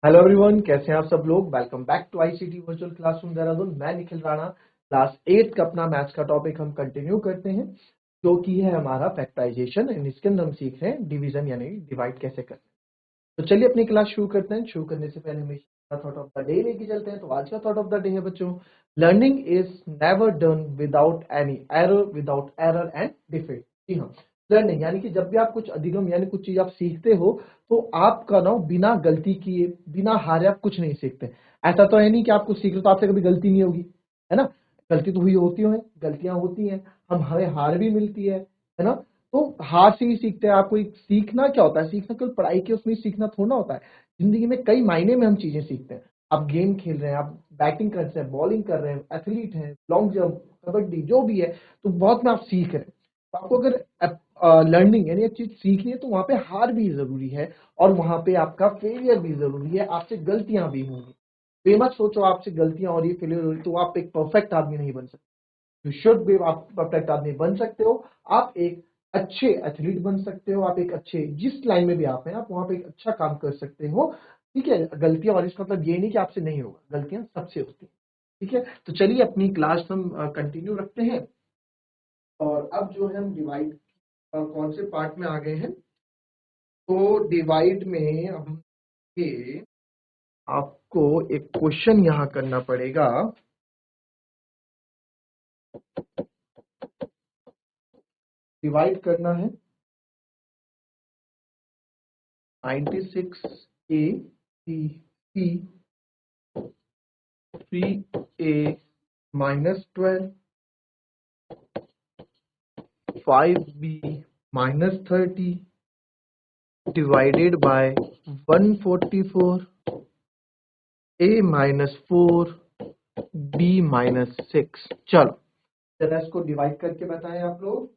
Hello everyone, कैसे हैं आप सब लोग। Welcome back to ICT virtual classroom Dehradun. मैं निखिल राणा। क्लास 8 का अपना मैथ्स का टॉपिक हम कंटिन्यू करते हैं, जो कि है हमारा फैक्टराइजेशन। एंड इसके अंदर हम सीख रहे हैं डिवीजन यानी डिवाइड कैसे करते हैं। तो चलिए अपनी क्लास शुरू करते हैं। शुरू करने से पहले हमेशा थॉट ऑफ द डे लेके चलते हैं। तो आज का थॉट ऑफ द डे है बच्चों, learning is never done without any error, without error and defeat. जी हाँ, लर्निंग यानी कि जब भी आप कुछ अधिगम यानी कुछ चीज आप सीखते हो, तो आपका ना बिना गलती किए, बिना हारे आप कुछ नहीं सीखते। ऐसा तो है नहीं कि आपको सीख रहे तो आपसे कभी गलती नहीं होगी, है ना। गलती तो हुई होती है, गलतियां होती हैं, हमें हार भी मिलती है ना। तो हार से ही सीखते हैं। आपको एक सीखना क्या होता है, सीखना केवल पढ़ाई के उसमें सीखना थोड़ा होता है। जिंदगी में कई मायने में हम चीजें सीखते हैं। आप गेम खेल रहे हैं, आप बैटिंग कर रहे हैं, बॉलिंग कर रहे हैं, एथलीट हैं, लॉन्ग जंप, कबड्डी, जो भी है, तो बहुत में आप सीख रहे हैं। तो आपको अगर लर्निंग यानी एक चीज सीखनी है, तो वहां पे हार भी जरूरी है, और वहां पे आपका फेलियर भी जरूरी है। आपसे गलतियां भी होंगी। बेमत सोचो आपसे गलतियां हो रही है, फेलियर हो रही है, तो आप एक परफेक्ट आदमी नहीं बन सकते। यू शुड बी, आप परफेक्ट आदमी बन सकते हो। आप एक अच्छे एथलीट बन सकते हो। आप एक अच्छे जिस लाइन में भी आप हैं, आप वहां पे एक अच्छा काम कर सकते हो। ठीक है, गलतियां, और इसका मतलब ये नहीं कि आपसे नहीं होगा, गलतियां सबसे होती हैं। ठीक है, तो चलिए अपनी क्लास हम कंटिन्यू रखते हैं। और अब जो है हम डिवाइड कौन से पार्ट में आ गए हैं। तो डिवाइड में अब ये आपको एक क्वेश्चन यहाँ करना पड़ेगा। डिवाइड करना है 96 a b c 3a minus 12 5b minus 30 divided by 144 a minus 4 b minus 6। चलो जरा इसको डिवाइड करके बताएं आप लोग।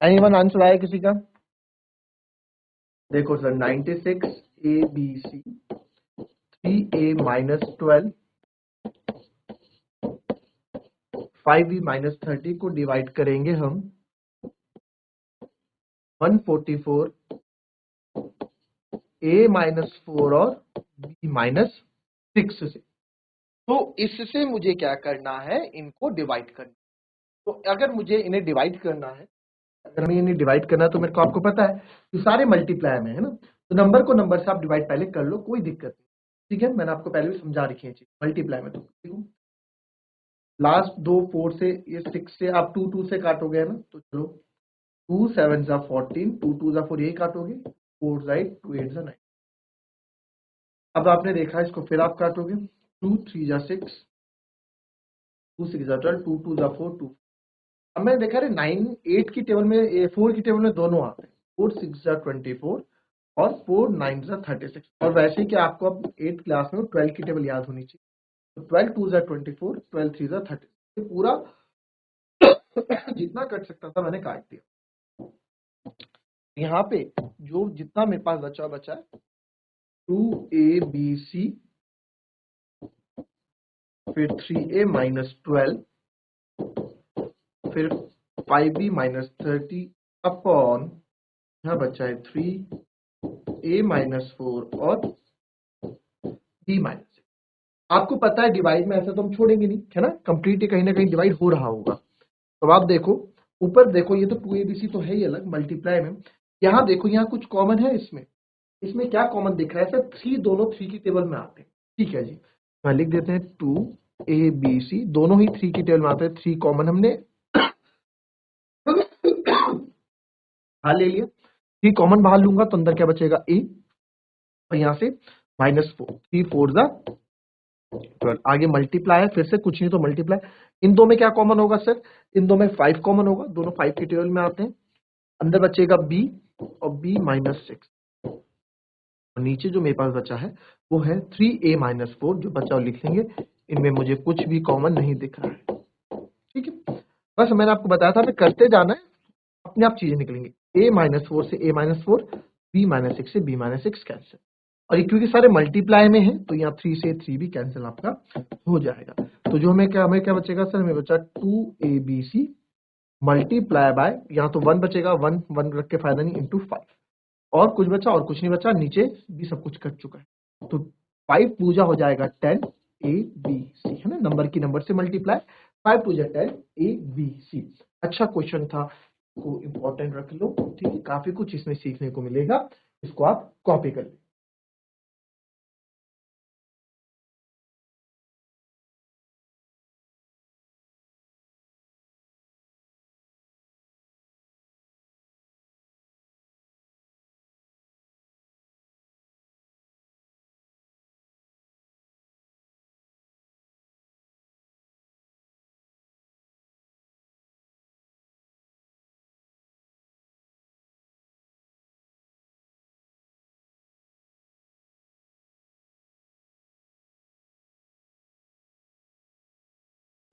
एनीवन आंसर आया किसी का? देखो sir, 96 a b c 3a minus 12 5b minus 30 को डिवाइड करेंगे हम 144 a माइनस 4 और b माइनस 6 से। तो इससे मुझे क्या करना है, इनको डिवाइड करना। तो अगर मुझे इन्हें डिवाइड करना है, अगर हमें इन्हें डिवाइड करना है, तो मेरे को आपको पता है कि सारे मल्टीप्लाई में है ना। तो नंबर को नंबर से आप डिवाइड पहले कर लो, कोई दिक्कत नहीं। ठीक है, मैंने आपको पहले भी समझा रखी है चीज मल्टीप्लाई में। तो देखो, लास्ट दो 4 से, ये 6 से आप 2 2 से काटोगे है ना। तो चलो 2 7 जा 14, 2 2 जा 4, ये काटोगे, 4 राइट, 2 8 जा 9। अब आपने देखा, इसको फिर आप काटोगे, 2 3 जा 6, 2 6 जा 12, 2 2 जा 4, 2। अब मैंने देखा रे 9 8 की टेबल में, 4 की टेबल में दोनों आते हैं। 4 6 जा 24 और 4 9 जा 36। और वैसे ही कि आपको अब 8 क्लास में 12 की टेबल याद होनी चाहिए। तो 12 2 जा 24, 12 3 जा 30। ये पूरा जितना कट सकता था मैंने काट दिया। यहाँ पे जो जितना मेरे पास बचा बचा है 2abc, फिर 3a माइनस 12, फिर 5b माइनस 30 अपॉन, यहाँ बचा है 3a माइनस 4 और b माइनस 6। आपको पता है डिवाइड में ऐसा तो हम छोड़ेंगे नहीं, है ना। कंप्लीट कहीं ना कहीं डिवाइड हो रहा होगा। तो आप देखो, ऊपर देखो, ये तो 2abc तो है ही अलग मल्टीप्लाई में। यहाँ देखो, यहाँ कुछ कॉमन है इसमें। इसमें क्या कॉमन दिख रहा है सर? 3, दोनों 3 की टेबल में आते हैं। ठीक है जी, मैं लिख देते हैं 2abc, दोनों ही 3 की टेबल में आते हैं। 3 कॉमन हमने बाहर ले लिया। 3 कॉमन बाहर लूंगा तो अंदर क्या बचेगा? a। और यहाँ से -4, 3 4 जा 12। आगे मल्टीप्लाई है, फिर से कुछ नहीं तो मल्टीप्लाई। इन दो में क्या कॉमन होगा सर? इन दो में 5 कॉमन होगा, दोनों 5 की टेबल में आते हैं। अंदर बचेगा b और b माइनस 6। और नीचे जो मेरे पास बचा है वो है 3a-4, जो बचा लिख लेंगे। इनमें मुझे कुछ भी कॉमन नहीं दिख रहा है, ठीक है। बस मैंने आपको बताया था करते जाना है, अपने आप चीजें निकलेंगी। a-4 से a-4, b-6 से b-6 कैंसिल, और ये क्योंकि सारे मल्टीप्लाई में है तो यहाँ 3 से 3 भी कैंसिल आपका हो जाएगा। तो जो हमें क्या बचेगा सर, हमें बचा 2abc मल्टीप्लाई बाय, यहाँ तो 1 बचेगा, 1 1 रख के फायदा नहीं, इंटू 5, और कुछ बचा और कुछ नहीं बचा, नीचे भी सब कुछ कट चुका है। तो 5 पूजा हो जाएगा 10 ABC, है ना, नंबर की नंबर से मल्टीप्लाई, 5 पूजा 10 ABC। अच्छा क्वेश्चन था, को इंपॉर्टेंट रख लो, ठीक है, काफी कुछ इसमें सीखने को मिलेगा, इसको आप कॉपी कर लो।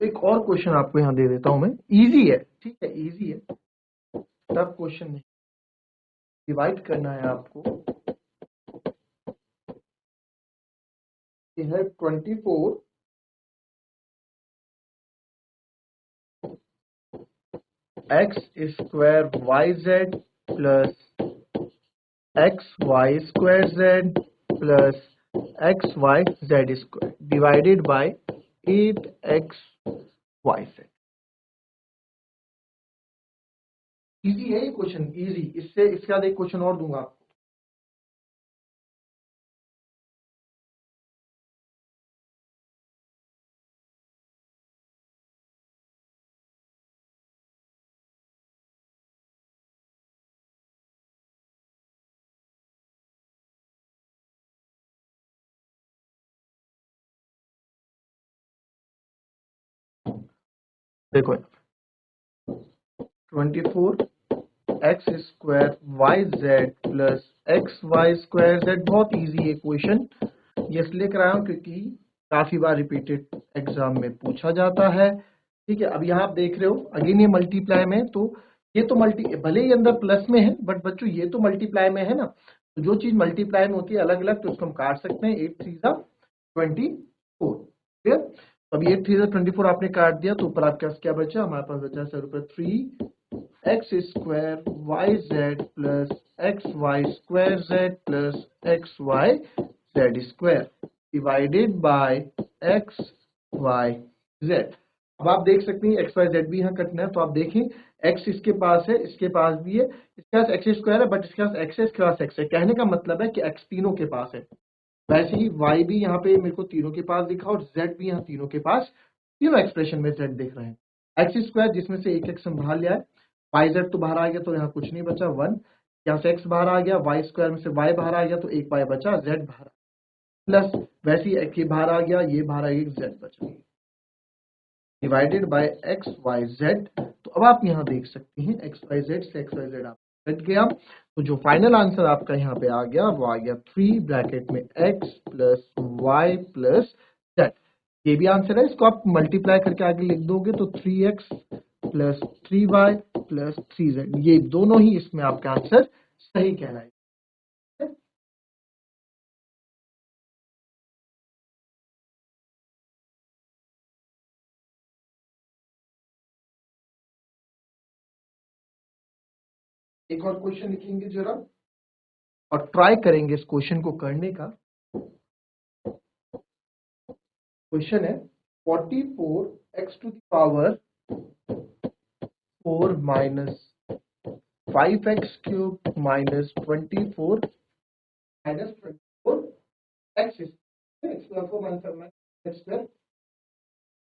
एक और क्वेश्चन आपको यहाँ दे देता हूं मैं, इजी है, ठीक है, इजी है, टफ क्वेश्चन नहीं। डिवाइड करना है आपको, ये है 24 x square y z plus x y square z plus x y z square divided by 8x y z. Easy है ये क्वेश्चन, इजी। इसके बाद एक क्वेश्चन और दूंगा आपको। देखो 24 x square y z plus x y square z, बहुत इजी है क्वेश्चन। ये इसलिए कराया हूं क्योंकि काफी बार रिपीटेड एग्जाम में पूछा जाता है, ठीक है। अब यहाँ आप देख रहे हो अगेन ये मल्टीप्लाई में, तो ये तो भले ही अंदर प्लस में है, बट बच्चों ये तो मल्टीप्लाई में है ना, तो जो चीज मल्टीप्लाई में होती है अलग अलग, तो उसको हम काट सकते हैं। 8 3 24, क्लियर। तो अभी 8 3 24 आपने काट दिया, तो ऊपर आपके पास क्या बचा, हमारे पास बचा सर ऊपर 3x square y z plus x y square z plus x y z square divided by x y z. अब आप देख सकते हैं एक्स वाई जेड भी यहाँ कटना है, तो आप देखें एक्स इसके पास है, इसके पास भी है, इसके पास एक्स स्क्वायर है, बट इसके पास एक्स है, इसके पास एक्स है। कहने का मतलब है कि एक्स तीनों के पास है। वैसे ही y भी यहाँ पे मेरे को तीनों के पास दिखा, और z भी यहाँ तीनों के पास, तीनों एक्सप्रेशन में z दिख रहे हैं। एक्स स्क्वायर जिसमें से एक एक्स हम बाहर ले आए, वाई जेड तो बाहर आ गया, तो यहाँ कुछ नहीं बचा 1, यहाँ से x बाहर आ गया, वाई स्क्वायर में से y बाहर आ गया, तो एक y बचा, z बाहर, प्लस वैसे ही ये बाहर आ गया, ये बाहर आ गया, z बचा, divided by x y z. तो अब आप यहाँ देख सकते हैं एक्स वाई जेड से एक्स वाई जेड आप कट गया, तो जो फाइनल आंसर आपका यहाँ पे आ गया वो आ गया 3 ब्रैकेट में x plus y plus z. ये भी आंसर है, इसको आप मल्टीप्लाई करके आगे लिख दोगे तो 3x plus 3y plus 3z, ये दोनों ही इसमें आपका आंसर सही कहलाएगा। एक और क्वेश्चन लिखेंगे जरा, और ट्राई करेंगे इस क्वेश्चन को करने का। क्वेश्चन है 44x to the power 4 minus 5x cube minus 24 minus 24 x square को मान करना है एक्स स्क्वायर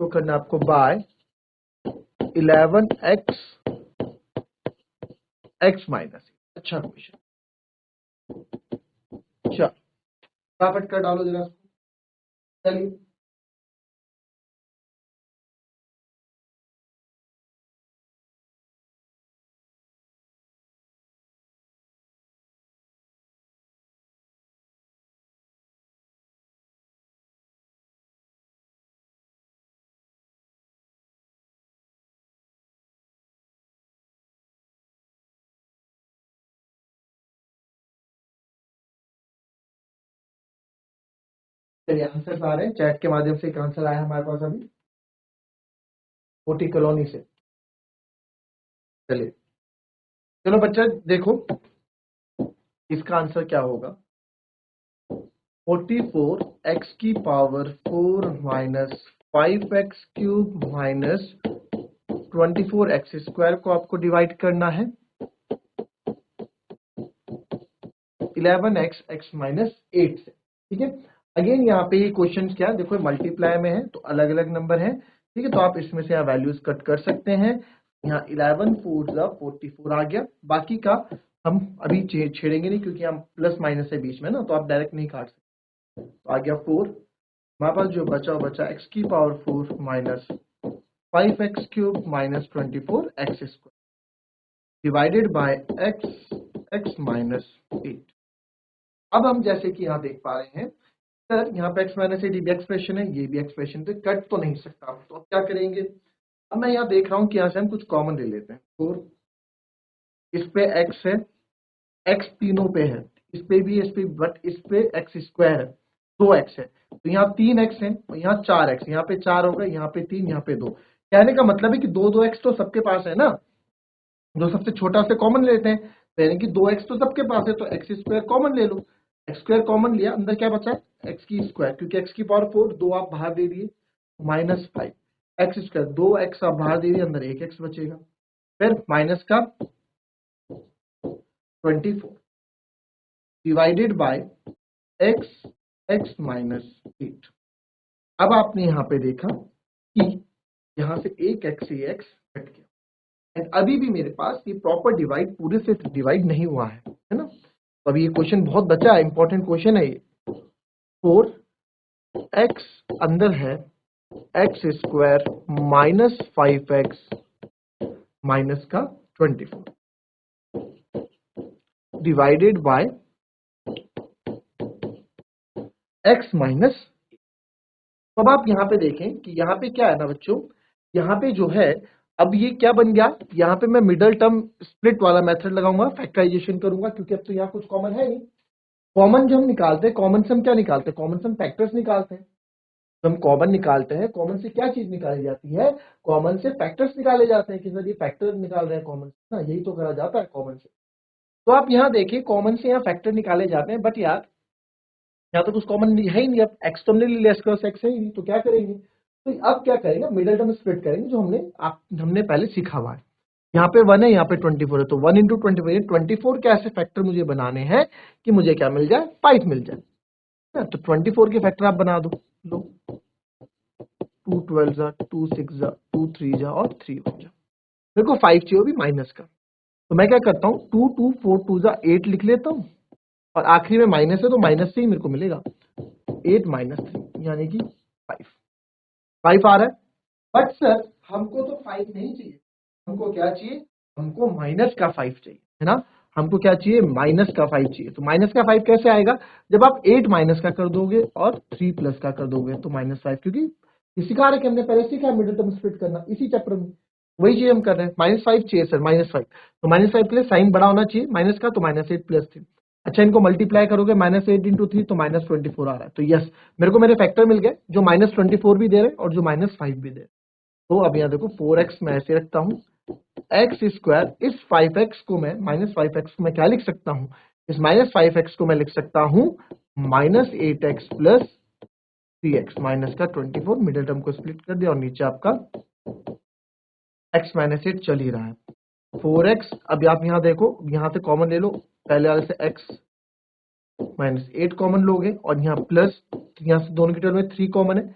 को करना आपको बाय 11x एक्स माइनस। अच्छा क्वेश्चन, अच्छा फटाफट कर डालो जरा, चलिए। चलिए आंसर आ रहे हैं चैट के माध्यम से। एक आंसर आया हमारे पास अभी कोटी कॉलोनी से। चलिए चलो बच्चा देखो इसका आंसर क्या होगा। 44 x की power 4 minus 5x cube minus 24x square को आपको डिवाइड करना है 11x x माइनस 8 से। ठीक है, अगेन यहाँ पे ये क्वेश्चन क्या है, देखो मल्टीप्लाई में है तो अलग अलग नंबर है। ठीक है, तो आप इसमें से यहाँ वैल्यूज कट कर सकते हैं। यहाँ 11 4 44 आ गया, बाकी का हम अभी छेड़ेंगे नहीं क्योंकि हम प्लस माइनस है बीच में ना, तो आप डायरेक्ट नहीं काट सकते। तो आ गया 4, हमारे पास जो बचा x की power 4 minus 5x cube minus 24x square divided bye x minus 8। अब हम जैसे कि यहाँ देख पा रहे हैं सर यहाँ पे x माइनस 8 भी एक्सप्रेशन है, ये भी एक्सप्रेशन, तो कट तो नहीं सकता। तो अब क्या करेंगे, अब मैं यहाँ देख रहा हूँ कि यहाँ से हम कुछ कॉमन ले लेते हैं। 4 इस पे x है, x तीनों पे है, इस पे भी, इस पे, बट इस पे x स्क्वायर है, 2x है, तो यहाँ 3x है और यहाँ 4x, यहाँ पे 4 होगा, यहाँ पे 3, यहाँ पे 2। कहने का मतलब है कि 2x तो सबके पास है ना, जो सबसे छोटा से कॉमन लेते हैं, तो यानी कि 2x तो सबके पास है, तो x स्क्वायर कॉमन ले लो। x स्क्वायर कॉमन लिया, अंदर क्या बचा x की स्क्वायर, क्योंकि x की पावर 4, 2 आप बाहर दे दिए माइनस 5 x स्क्वायर, 2x आप बाहर दे दिए, अंदर 1x बचेगा, फिर माइनस का 24 डिवाइडेड बाय x माइनस 8। अब आपने यहाँ पे देखा कि यहाँ से एक x से x कट गया, एंड अभी भी मेरे पास ये प्रॉपर डिवाइड पूरे से डिवाइड नहीं हुआ है ना। तो अभी ये क्वेश्चन बहुत बचा है, इंपॉर्टेंट क्वेश्चन है ये। 4x अंदर है x square minus 5x minus का 24 डिवाइडेड बाय x माइनस। अब आप यहाँ पे देखें कि यहाँ पे क्या है ना बच्चों, यहाँ पे जो है अब ये क्या बन गया, यहाँ पे मैं मिडल टर्म स्प्लिट वाला मेथड लगाऊंगा, फैक्टराइजेशन करूंगा, क्योंकि अब तो यहाँ कुछ कॉमन है नहीं। कॉमन जो हम निकालते हैं, कॉमन से हम क्या निकालते हैं, कॉमन से हम फैक्टर्स निकालते हैं। तो हम कॉमन निकालते हैं, कॉमन से क्या चीज निकाली जाती है, कॉमन से फैक्टर्स निकाले जाते हैं कि सर ये फैक्टर निकाल रहे हैं कॉमन से ना, यही तो करा जाता है कॉमन से। तो आप यहाँ देखिए कॉमन से यहाँ फैक्टर निकाले जाते हैं, बट यार यहाँ तो कुछ कॉमन है ही नहीं, अब एक्स तो हमने ले लिया, क्रॉस एक्स है ही नहीं, तो क्या करेंगे, तो अब क्या करेंगे, मिडल टर्म स्प्लिट करेंगे, जो हमने पहले सीखा हुआ है। यहाँ पे 1 है, यहाँ पे 24 है, तो 1 इंटू 24, 24 के ऐसे फैक्टर मुझे बनाने हैं कि मुझे क्या मिल जाए, 5 मिल जाए ना। तो 24 के फैक्टर आप बना दो, लो 2 12 जा, 2 6 जा, 2 3 जा और 3 1 जा। मेरे को 5 चाहिए भी माइनस का, तो मैं क्या करता हूँ 2 2 4 2 जा 8 लिख लेता हूँ, और आखिरी में माइनस है तो माइनस से ही मेरे को मिलेगा 8 माइनस 3 यानी कि 5 आ रहा है। बट सर हमको तो 5 नहीं चाहिए, हमको क्या चाहिए, हमको माइनस का 5 चाहिए, है ना। हमको क्या चाहिए, माइनस का 5 चाहिए। तो माइनस का 5 कैसे आएगा, जब आप 8 माइनस का कर दोगे और 3 प्लस का कर दोगे तो माइनस 5, क्योंकि इसी का हमने पहले सीखा है मिडिल टर्म स्प्लिट करना, इसी चैप्टर में वही चीज हम कर रहे हैं। माइनस 5 चाहिए सर, माइनस 5, तो माइनस 5 के लिए साइन बड़ा होना चाहिए माइनस का, तो माइनस 8 प्लस 3। अच्छा इनको मल्टीप्लाई करोगे, माइनस 8 इंटू 3 तो माइनस 24 आ रहा है। तो यस, मेरे को मेरे फैक्टर मिल गए जो माइनस 24 भी दे रहे हैं और जो माइनस 5 भी दे रहे हैं। तो अब यहाँ देखो 4x मैं ऐसे रखता हूँ, एक्स स्क्वायर, इस 5x को मैं माइनस 5x को मैं क्या लिख सकता हूँ, इस माइनस 5x को मैं लिख सकता हूँ minus 8x plus 3x minus का 24, मिडिल टर्म को स्प्लिट कर दिया और नीचे आपका x माइनस 8 चल ही रहा है 4x। अब आप यहाँ देखो, यहाँ से कॉमन ले लो, पहले वाले से x माइनस 8 कॉमन लोगे और यहाँ प्लस, यहाँ से दोनों की टर्म में 3 कॉमन है,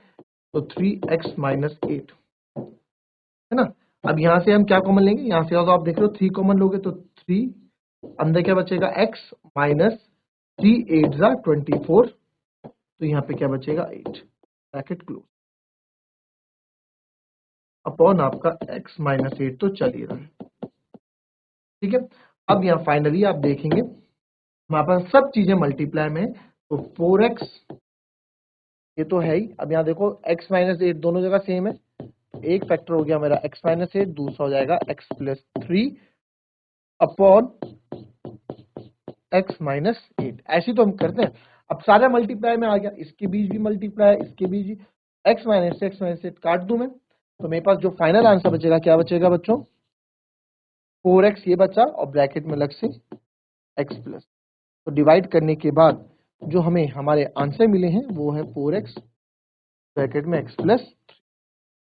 तो 3x माइनस 8 है ना। अब यहाँ से हम क्या कॉमन लेंगे, यहाँ से तो आप देख रहे हो 3 कॉमन लोगे तो 3, अंदर क्या बचेगा x माइनस 3 8 जा 24, तो यहाँ पे क्या बचेगा 8, ब्रैकेट क्लोज, अपॉन आपका x माइनस 8 तो चल ही रहा है। ठीक है, अब यहाँ फाइनली आप देखेंगे हमारे पास सब चीजें मल्टीप्लाई में, तो 4x ये तो है ही। अब यहाँ देखो x माइनस 8 दोनों जगह सेम है, एक फैक्टर हो गया मेरा x माइनस 8, दूसरा हो जाएगा x plus 3 upon x minus 8। ऐसी तो हम करते हैं। अब सारा मल्टीप्लाई में आ गया, इसके बीच भी मल्टीप्लाई, इसके बीच भी, x माइनस एक्स काट दूं मैं, तो मेरे पास जो फाइनल आंसर बचेगा क्या बचेगा बच्चों, 4x ये बचा और ब्रैकेट में अलग से x प्लस। तो डिवाइड करने के बाद जो हमें हमारे आंसर मिले हैं वो है 4x ब्रैकेट में x प्लस।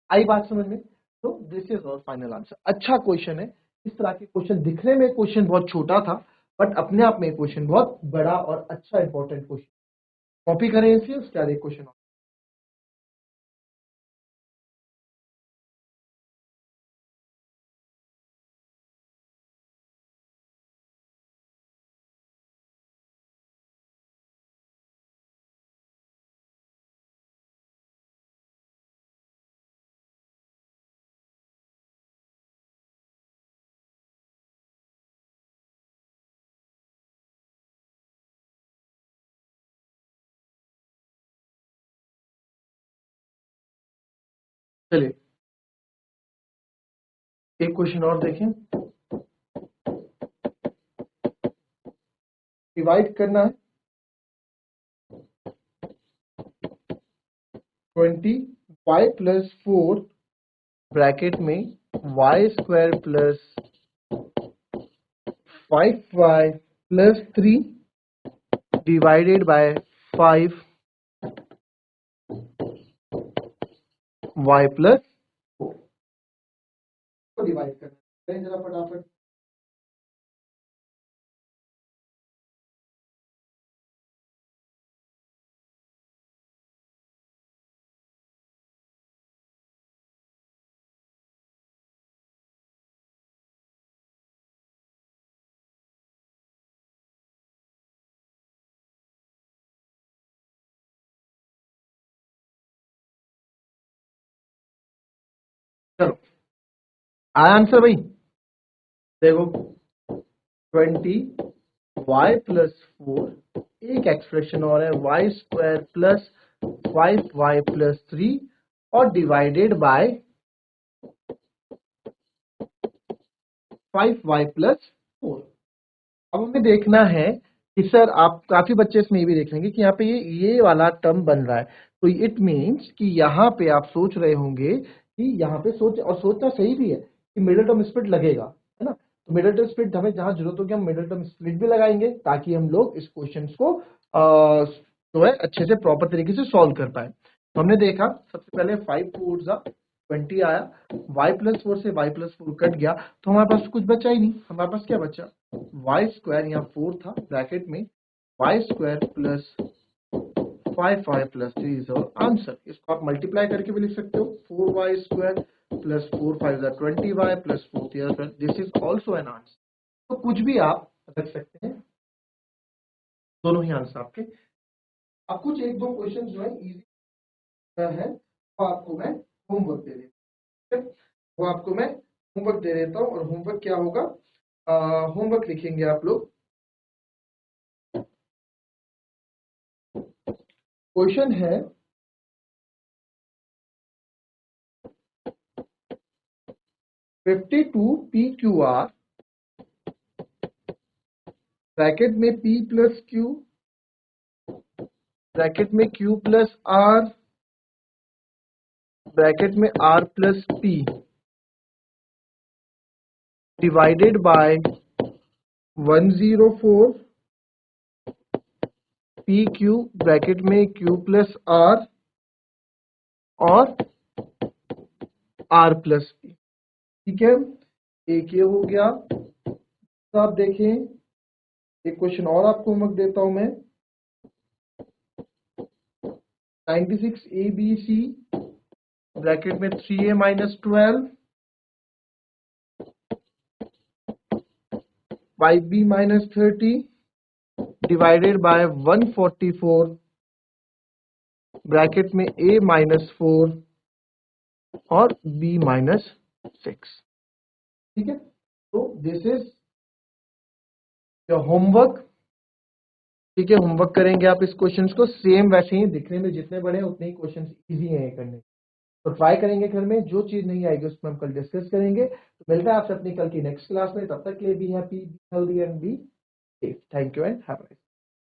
आई बात समझ में? तो this is our final answer. अच्छा क्वेश्चन है। इस तरह के क्वेश्चन, दिखने में क्वेश्चन बहुत छोटा था बट अपने आप में क्वेश्चन बहुत बड़ा और अच्छा इंपॉर्टेंट क्वेश्चन। कॉपी करें इसे, उसके बाद एक क्वेश्चन। चलिए एक क्वेश्चन और देखें। डिवाइड करना है 20y प्लस 4 ब्रैकेट में y square plus 5y plus 3 divided by 5y plus 4 को डिवाइड करना है जरा फटाफट। चलो आया आंसर भाई? देखो 20y प्लस 4, एक एक्सप्रेशन और है y square plus 5y plus 3 और डिवाइडेड बाय 5y प्लस 4। अब हमें देखना है कि सर, आप काफी बच्चे इसमें ये भी देख लेंगे कि यहाँ पे ये वाला टर्म बन रहा है, तो इट मीन्स कि यहाँ पे आप सोच रहे होंगे कि यहाँ पे सोचना सही भी है कि मिडिल टर्म स्प्लिट लगेगा, है ना। तो मिडिल टर्म स्प्लिट हमें जहां जरूरत होगी हम मिडिल टर्म स्प्लिट भी लगाएंगे ताकि हम लोग इस क्वेश्चन को जो है अच्छे से प्रॉपर तरीके से सॉल्व कर पाए। तो हमने देखा सबसे पहले 5 4 जा 20 आया, y प्लस 4 से y प्लस 4 कट गया तो हमारे पास कुछ बचा ही नहीं। हमारे पास क्या बचा, वाई स्क्वायर, यहाँ 4 था ब्रैकेट में, y square plus 5y plus 3 is our answer. इसको आप मल्टीप्लाई करके भी लिख सकते हो, 4y square plus 4 5 20y plus 4 this is also an answer. तो कुछ भी आप रख सकते हैं, दोनों ही आंसर आपके। अब कुछ एक दो क्वेश्चन जो है इजी है वो आपको मैं होमवर्क दे देता हूँ, वो आपको मैं होमवर्क दे देता हूँ। और होमवर्क क्या होगा, होमवर्क लिखेंगे आप लोग। क्वेश्चन है 52 PQR ब्रैकेट में P प्लस Q ब्रैकेट में Q प्लस R ब्रैकेट में R plus P divided by 104 PQ bracket में Q प्लस R और R प्लस P। ठीक है, एक ये हो गया। तो आप देखें एक क्वेश्चन और आपको होमवर्क देता हूं मैं, 96 ABC ब्रैकेट में 3A minus 12 5B minus 30 divided by 144 bracket में A माइनस 4 और B माइनस 6। ठीक है, तो दिस इज योर होमवर्क। ठीक है, होमवर्क करेंगे आप इस क्वेश्चंस को, सेम वैसे ही दिखने में जितने बड़े हैं उतने ही क्वेश्चंस इजी हैं करने। तो ट्राई करेंगे घर में, जो चीज नहीं आएगी उसमें हम कल डिस्कस करेंगे। तो मिलता है आपसे अपनी कल की नेक्स्ट क्लास में, तब तक के लिए be happy, be healthy and be safe. Thank you and have a nice day.